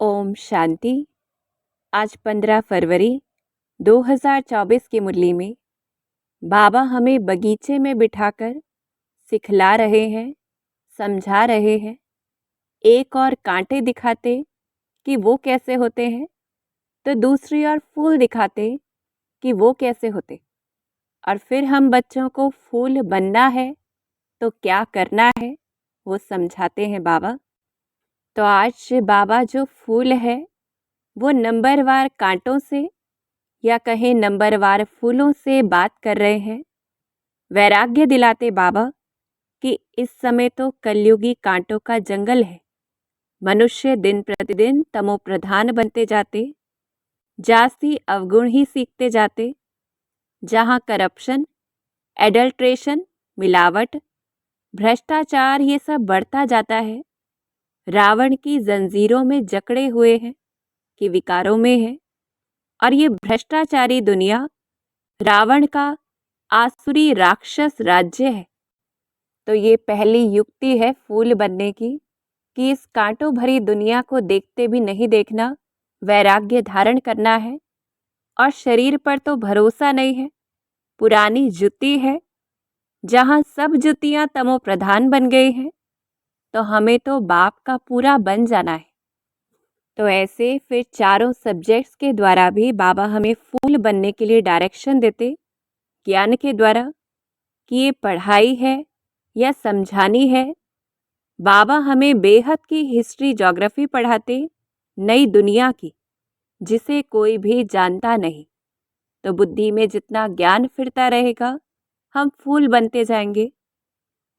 ओम शांति। आज 15 फरवरी 2024 की मुरली में बाबा हमें बगीचे में बिठाकर सिखला रहे हैं, समझा रहे हैं। एक और कांटे दिखाते कि वो कैसे होते हैं, तो दूसरी ओर फूल दिखाते कि वो कैसे होते। और फिर हम बच्चों को फूल बनना है तो क्या करना है वो समझाते हैं बाबा। तो आज बाबा जो फूल है वो नंबरवार कांटों से या कहें नंबरवार फूलों से बात कर रहे हैं। वैराग्य दिलाते बाबा कि इस समय तो कलयुगी कांटों का जंगल है। मनुष्य दिन प्रतिदिन तमोप्रधान बनते जाते, जास्ती अवगुण ही सीखते जाते, जहाँ करप्शन, एडल्ट्रेशन, मिलावट, भ्रष्टाचार ये सब बढ़ता जाता है। रावण की जंजीरों में जकड़े हुए हैं कि विकारों में है। और ये भ्रष्टाचारी दुनिया रावण का आसुरी राक्षस राज्य है। तो ये पहली युक्ति है फूल बनने की कि इस कांटों भरी दुनिया को देखते भी नहीं देखना, वैराग्य धारण करना है। और शरीर पर तो भरोसा नहीं है, पुरानी जुती है, जहाँ सब जुतियाँ तमो प्रधान बन गई हैं। तो हमें तो बाप का पूरा बन जाना है। तो ऐसे फिर चारों सब्जेक्ट्स के द्वारा भी बाबा हमें फूल बनने के लिए डायरेक्शन देते, ज्ञान के द्वारा, कि ये पढ़ाई है या समझानी है। बाबा हमें बेहद की हिस्ट्री ज्योग्राफी पढ़ाते, नई दुनिया की, जिसे कोई भी जानता नहीं। तो बुद्धि में जितना ज्ञान फिरता रहेगा हम फूल बनते जाएंगे।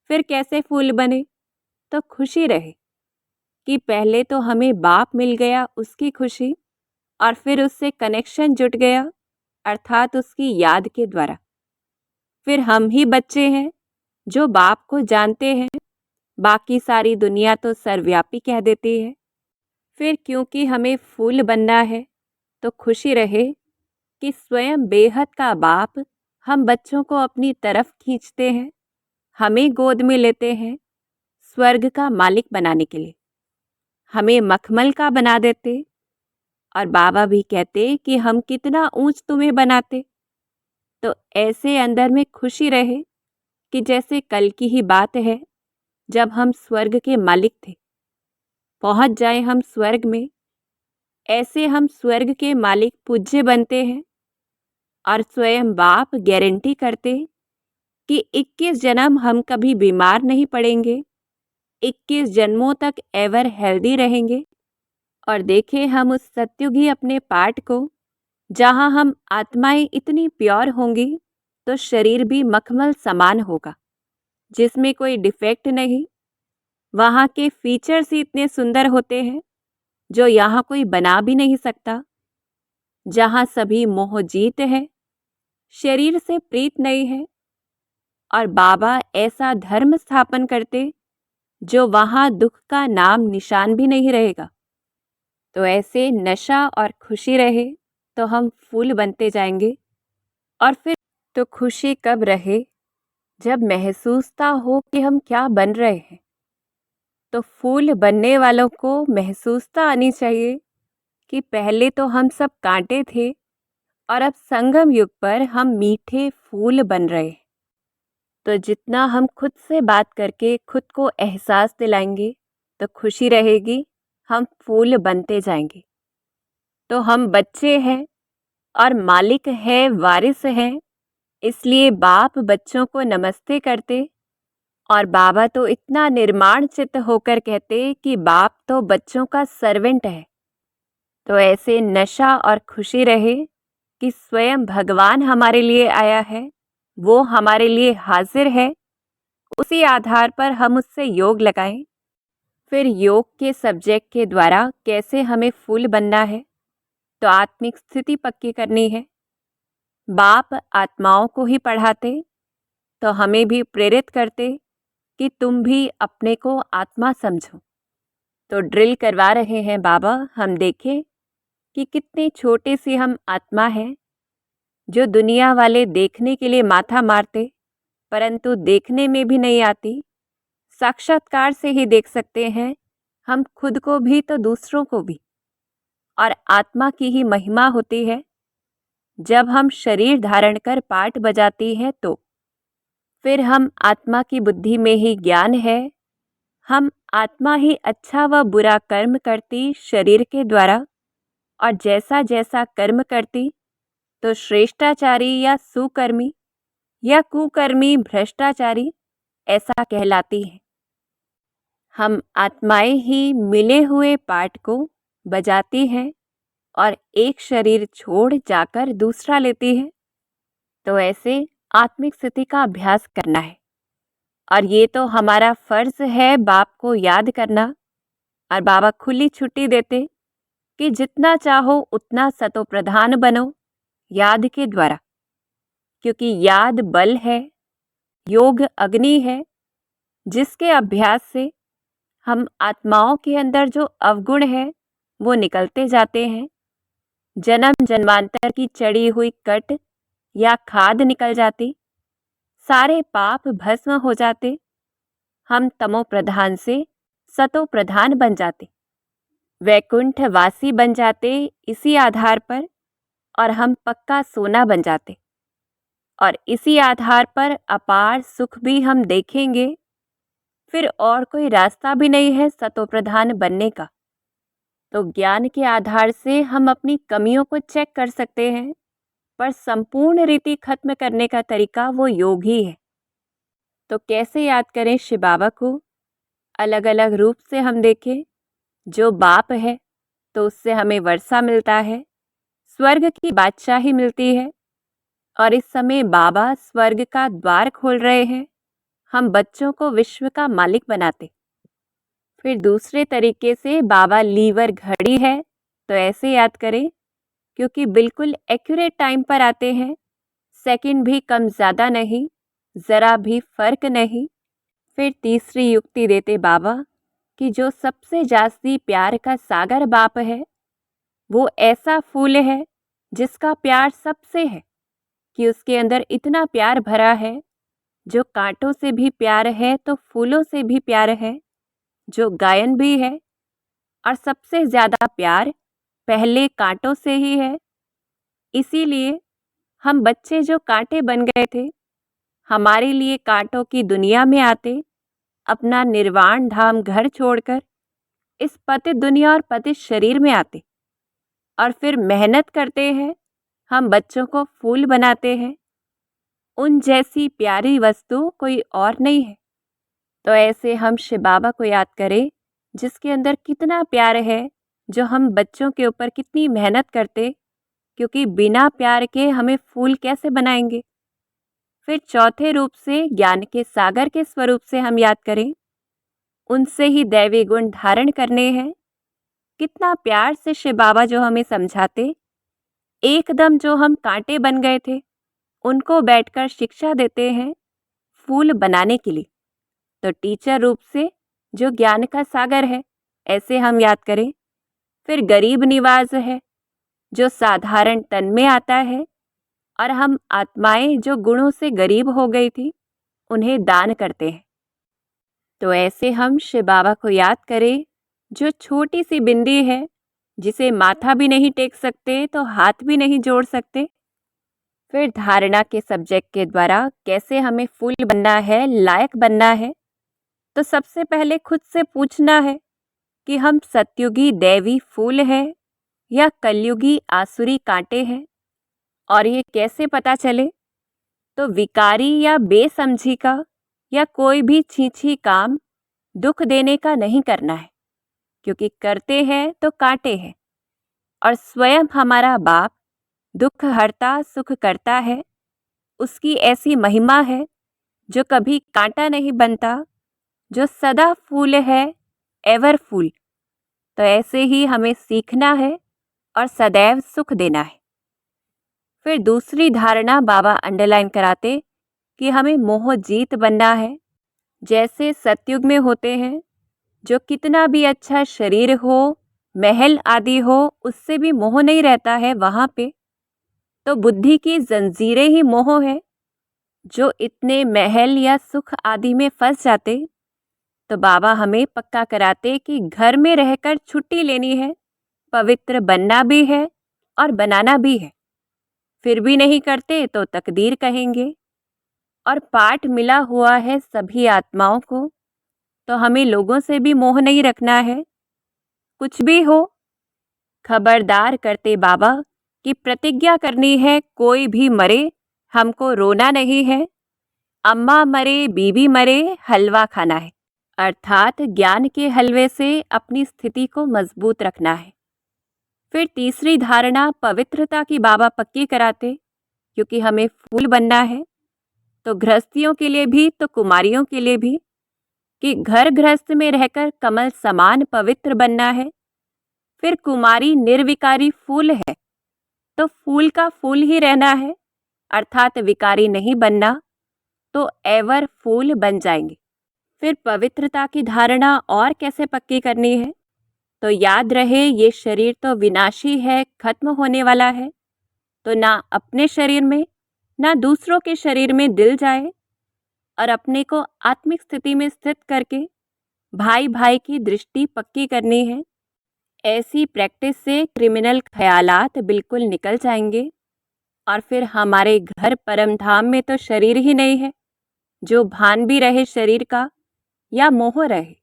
फिर कैसे फूल बने? तो खुशी रहे कि पहले तो हमें बाप मिल गया, उसकी खुशी, और फिर उससे कनेक्शन जुट गया, अर्थात उसकी याद के द्वारा। फिर हम ही बच्चे हैं जो बाप को जानते हैं, बाकी सारी दुनिया तो सर्वव्यापी कह देती है। फिर क्योंकि हमें फूल बनना है तो खुशी रहे कि स्वयं बेहद का बाप हम बच्चों को अपनी तरफ खींचते हैं, हमें गोद में लेते हैं स्वर्ग का मालिक बनाने के लिए। हमें मखमल का बना देते और बाबा भी कहते कि हम कितना ऊंच तुम्हें बनाते। तो ऐसे अंदर में खुशी रहे कि जैसे कल की ही बात है, जब हम स्वर्ग के मालिक थे, पहुंच जाए हम स्वर्ग में। ऐसे हम स्वर्ग के मालिक पूज्य बनते हैं और स्वयं बाप गारंटी करते कि 21 जन्म हम कभी बीमार नहीं पड़ेंगे, 21 जन्मों तक एवर हेल्दी रहेंगे। और देखें हम उस सत्युगी अपने पार्ट को, जहाँ हम आत्माएं इतनी प्योर होंगी तो शरीर भी मखमल समान होगा, जिसमें कोई डिफेक्ट नहीं। वहाँ के फीचर्स ही इतने सुंदर होते हैं जो यहाँ कोई बना भी नहीं सकता। जहाँ सभी मोहजीत है, शरीर से प्रीत नहीं है। और बाबा ऐसा धर्म स्थापन करते जो वहाँ दुख का नाम निशान भी नहीं रहेगा। तो ऐसे नशा और खुशी रहे तो हम फूल बनते जाएंगे। और फिर तो खुशी कब रहे? जब महसूसता हो कि हम क्या बन रहे हैं। तो फूल बनने वालों को महसूसता आनी चाहिए कि पहले तो हम सब कांटे थे और अब संगम युग पर हम मीठे फूल बन रहे हैं। तो जितना हम खुद से बात करके खुद को एहसास दिलाएंगे तो खुशी रहेगी, हम फूल बनते जाएंगे। तो हम बच्चे हैं और मालिक है, वारिस हैं, इसलिए बाप बच्चों को नमस्ते करते। और बाबा तो इतना निर्माण चित्त होकर कहते कि बाप तो बच्चों का सर्वेंट है। तो ऐसे नशा और खुशी रहे कि स्वयं भगवान हमारे लिए आया है, वो हमारे लिए हाजिर है। उसी आधार पर हम उससे योग लगाएं। फिर योग के सब्जेक्ट के द्वारा कैसे हमें फूल बनना है, तो आत्मिक स्थिति पक्की करनी है। बाप आत्माओं को ही पढ़ाते तो हमें भी प्रेरित करते कि तुम भी अपने को आत्मा समझो। तो ड्रिल करवा रहे हैं बाबा, हम देखें कि कितने छोटे सी हम आत्मा हैं जो दुनिया वाले देखने के लिए माथा मारते, परंतु देखने में भी नहीं आती। साक्षात्कार से ही देख सकते हैं हम खुद को भी तो दूसरों को भी। और आत्मा की ही महिमा होती है। जब हम शरीर धारण कर पाठ बजाती है तो फिर हम आत्मा की बुद्धि में ही ज्ञान है। हम आत्मा ही अच्छा व बुरा कर्म करती शरीर के द्वारा, और जैसा जैसा कर्म करती तो श्रेष्ठाचारी या सुकर्मी या कुकर्मी भ्रष्टाचारी ऐसा कहलाती है। हम आत्माएं ही मिले हुए पाठ को बजाती हैं और एक शरीर छोड़ जाकर दूसरा लेती है। तो ऐसे आत्मिक स्थिति का अभ्यास करना है, और ये तो हमारा फर्ज है बाप को याद करना। और बाबा खुली छुट्टी देते कि जितना चाहो उतना सतो प्रधान बनो याद के द्वारा, क्योंकि याद बल है, योग अग्नि है, जिसके अभ्यास से हम आत्माओं के अंदर जो अवगुण है वो निकलते जाते हैं। जन्म जन्मांतर की चढ़ी हुई कट या खाद निकल जाती, सारे पाप भस्म हो जाते, हम तमो प्रधान से सतो प्रधान बन जाते, वैकुंठ वासी बन जाते इसी आधार पर, और हम पक्का सोना बन जाते, और इसी आधार पर अपार सुख भी हम देखेंगे। फिर और कोई रास्ता भी नहीं है सतो प्रधान बनने का। तो ज्ञान के आधार से हम अपनी कमियों को चेक कर सकते हैं, पर संपूर्ण रीति खत्म करने का तरीका वो योग ही है। तो कैसे याद करें शिव बाबा को? अलग अलग रूप से हम देखें। जो बाप है तो उससे हमें वर्षा मिलता है, स्वर्ग की बादशाही मिलती है, और इस समय बाबा स्वर्ग का द्वार खोल रहे हैं। हम बच्चों को विश्व का मालिक बनाते। फिर दूसरे तरीके से बाबा लीवर घड़ी है, तो ऐसे याद करें, क्योंकि बिल्कुल एक्यूरेट टाइम पर आते हैं, सेकंड भी कम ज़्यादा नहीं, ज़रा भी फर्क नहीं। फिर तीसरी युक्ति देते बाबा कि जो सबसे जास्ती प्यार का सागर बाप है, वो ऐसा फूल है जिसका प्यार सबसे है, कि उसके अंदर इतना प्यार भरा है, जो कांटों से भी प्यार है तो फूलों से भी प्यार है, जो गायन भी है, और सबसे ज़्यादा प्यार पहले कांटों से ही है। इसीलिए हम बच्चे जो कांटे बन गए थे, हमारे लिए कांटों की दुनिया में आते, अपना निर्वाण धाम घर छोड़कर इस पतित दुनिया और पतित शरीर में आते, और फिर मेहनत करते हैं, हम बच्चों को फूल बनाते हैं। उन जैसी प्यारी वस्तु कोई और नहीं है। तो ऐसे हम शिव बाबा को याद करें, जिसके अंदर कितना प्यार है, जो हम बच्चों के ऊपर कितनी मेहनत करते, क्योंकि बिना प्यार के हमें फूल कैसे बनाएंगे। फिर चौथे रूप से ज्ञान के सागर के स्वरूप से हम याद करें, उनसे ही दैवी गुण धारण करने हैं। कितना प्यार से शिव बाबा जो हमें समझाते, एकदम जो हम कांटे बन गए थे उनको बैठकर शिक्षा देते हैं फूल बनाने के लिए। तो टीचर रूप से जो ज्ञान का सागर है, ऐसे हम याद करें। फिर गरीब निवाज है, जो साधारण तन में आता है, और हम आत्माएं जो गुणों से गरीब हो गई थी उन्हें दान करते हैं। तो ऐसे हम शिव बाबा को याद करें, जो छोटी सी बिंदी है, जिसे माथा भी नहीं टेक सकते तो हाथ भी नहीं जोड़ सकते। फिर धारणा के सब्जेक्ट के द्वारा कैसे हमें फूल बनना है, लायक बनना है। तो सबसे पहले खुद से पूछना है कि हम सतयुगी दैवी फूल हैं या कलयुगी आसुरी कांटे हैं। और ये कैसे पता चले? तो विकारी या बेसमझी का या कोई भी छीछी काम दुख देने का नहीं करना है, क्योंकि करते हैं तो कांटे हैं, और स्वयं हमारा बाप दुख हरता सुख करता है। उसकी ऐसी महिमा है जो कभी कांटा नहीं बनता, जो सदा फूल है, एवर फूल। तो ऐसे ही हमें सीखना है और सदैव सुख देना है। फिर दूसरी धारणा बाबा अंडरलाइन कराते कि हमें मोह जीत बनना है। जैसे सतयुग में होते हैं, जो कितना भी अच्छा शरीर हो, महल आदि हो, उससे भी मोह नहीं रहता है वहाँ पे। तो बुद्धि की जंजीरें ही मोह है, जो इतने महल या सुख आदि में फंस जाते। तो बाबा हमें पक्का कराते कि घर में रहकर छुट्टी लेनी है, पवित्र बनना भी है और बनाना भी है। फिर भी नहीं करते तो तकदीर कहेंगे। और पाठ मिला हुआ है सभी आत्माओं को, तो हमें लोगों से भी मोह नहीं रखना है। कुछ भी हो, खबरदार करते बाबा कि प्रतिज्ञा करनी है, कोई भी मरे हमको रोना नहीं है। अम्मा मरे, बीवी मरे, हलवा खाना है। अर्थात ज्ञान के हलवे से अपनी स्थिति को मजबूत रखना है। फिर तीसरी धारणा पवित्रता की बाबा पक्की कराते, क्योंकि हमें फूल बनना है, तो गृहस्थियों के लिए भी तो कुमारियों के लिए भी, कि घर गृहस्थ में रहकर कमल समान पवित्र बनना है। फिर कुमारी निर्विकारी फूल है, तो फूल का फूल ही रहना है, अर्थात विकारी नहीं बनना, तो एवर फूल बन जाएंगे। फिर पवित्रता की धारणा और कैसे पक्की करनी है, तो याद रहे ये शरीर तो विनाशी है, खत्म होने वाला है, तो ना अपने शरीर में ना दूसरों के शरीर में दिल जाए, और अपने को आत्मिक स्थिति में स्थित करके भाई भाई की दृष्टि पक्की करनी है। ऐसी प्रैक्टिस से क्रिमिनल ख्यालात बिल्कुल निकल जाएंगे, और फिर हमारे घर परम धाम में तो शरीर ही नहीं है, जो भान भी रहे शरीर का या मोह रहे।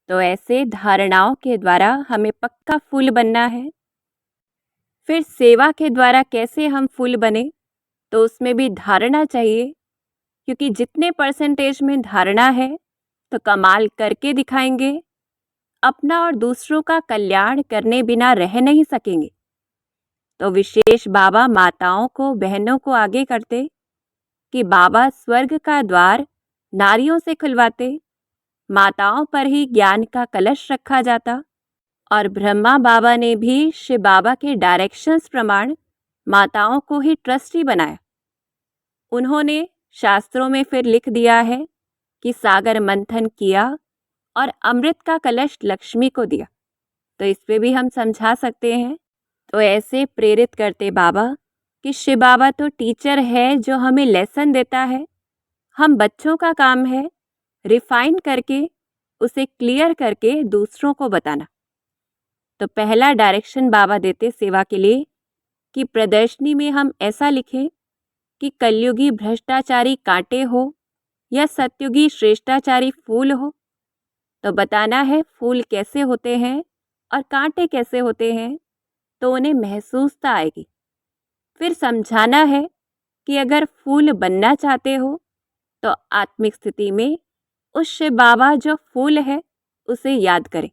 तो ऐसे धारणाओं के द्वारा हमें पक्का फूल बनना है। फिर सेवा के द्वारा कैसे हम फूल बने, तो उसमें भी धारणा चाहिए, क्योंकि जितने परसेंटेज में धारणा है तो कमाल करके दिखाएंगे। अपना और दूसरों का कल्याण करने बिना रह नहीं सकेंगे। तो विशेष बाबा माताओं को, बहनों को आगे करते कि बाबा स्वर्ग का द्वार नारियों से खुलवाते, माताओं पर ही ज्ञान का कलश रखा जाता, और ब्रह्मा बाबा ने भी शिव बाबा के डायरेक्शंस प्रमाण माताओं को ही ट्रस्टी बनाया। उन्होंने शास्त्रों में फिर लिख दिया है कि सागर मंथन किया और अमृत का कलश लक्ष्मी को दिया। तो इस पे भी हम समझा सकते हैं। तो ऐसे प्रेरित करते बाबा कि शिव बाबा तो टीचर है जो हमें लेसन देता है, हम बच्चों का काम है रिफाइन करके उसे क्लियर करके दूसरों को बताना। तो पहला डायरेक्शन बाबा देते सेवा के लिए कि प्रदर्शनी में हम ऐसा लिखें कि कलयुगी भ्रष्टाचारी कांटे हो या सत्युगी श्रेष्ठाचारी फूल हो। तो बताना है फूल कैसे होते हैं और कांटे कैसे होते हैं, तो उन्हें महसूसता आएगी। फिर समझाना है कि अगर फूल बनना चाहते हो तो आत्मिक स्थिति में उस शिव बाबा जो फूल है उसे याद करें।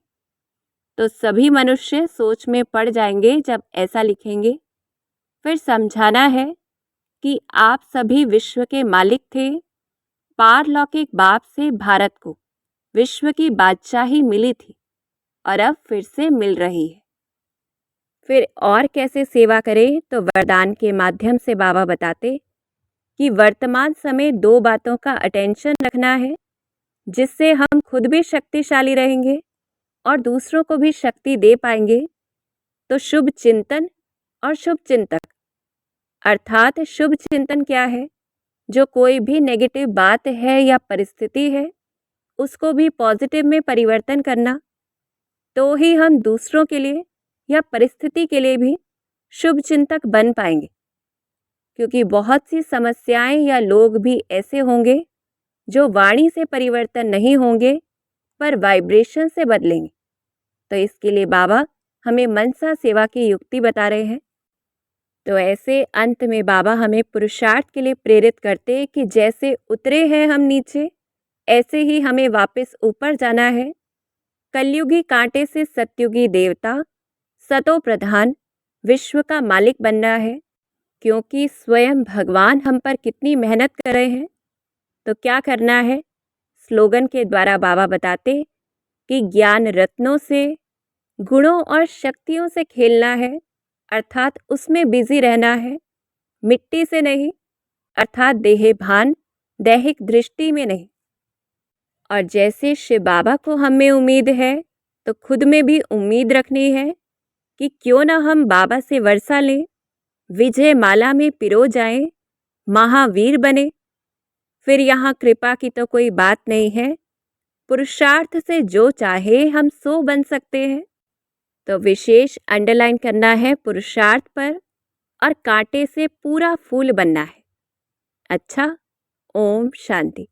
तो सभी मनुष्य सोच में पड़ जाएंगे जब ऐसा लिखेंगे। फिर समझाना है कि आप सभी विश्व के मालिक थे, पारलौकिक बाप से भारत को विश्व की बादशाही मिली थी और अब फिर से मिल रही है। फिर और कैसे सेवा करें, तो वरदान के माध्यम से बाबा बताते कि वर्तमान समय 2 बातों का अटेंशन रखना है, जिससे हम खुद भी शक्तिशाली रहेंगे और दूसरों को भी शक्ति दे पाएंगे। तो शुभ चिंतन और शुभ चिंतक। अर्थात शुभ चिंतन क्या है, जो कोई भी नेगेटिव बात है या परिस्थिति है उसको भी पॉजिटिव में परिवर्तन करना, तो ही हम दूसरों के लिए या परिस्थिति के लिए भी शुभ चिंतक बन पाएंगे। क्योंकि बहुत सी समस्याएं या लोग भी ऐसे होंगे जो वाणी से परिवर्तन नहीं होंगे पर वाइब्रेशन से बदलेंगे। तो इसके लिए बाबा हमें मनसा सेवा की युक्ति बता रहे हैं। तो ऐसे अंत में बाबा हमें पुरुषार्थ के लिए प्रेरित करते कि जैसे उतरे हैं हम नीचे, ऐसे ही हमें वापस ऊपर जाना है। कलयुगी कांटे से सत्युगी देवता, सतो प्रधान, विश्व का मालिक बनना है। क्योंकि स्वयं भगवान हम पर कितनी मेहनत कर रहे हैं, तो क्या करना है। स्लोगन के द्वारा बाबा बताते कि ज्ञान रत्नों से, गुणों और शक्तियों से खेलना है, अर्थात उसमें बिजी रहना है, मिट्टी से नहीं, अर्थात देह भान, दैहिक दृष्टि में नहीं। और जैसे शिव बाबा को हम में उम्मीद है, तो खुद में भी उम्मीद रखनी है कि क्यों ना हम बाबा से वर्षा लें, विजय माला में पिरो जाएं, महावीर बने। फिर यहाँ कृपा की तो कोई बात नहीं है, पुरुषार्थ से जो चाहे हम सो बन सकते हैं। तो विशेष अंडरलाइन करना है पुरुषार्थ पर और कांटे से पूरा फूल बनना है। अच्छा, ओम शांति।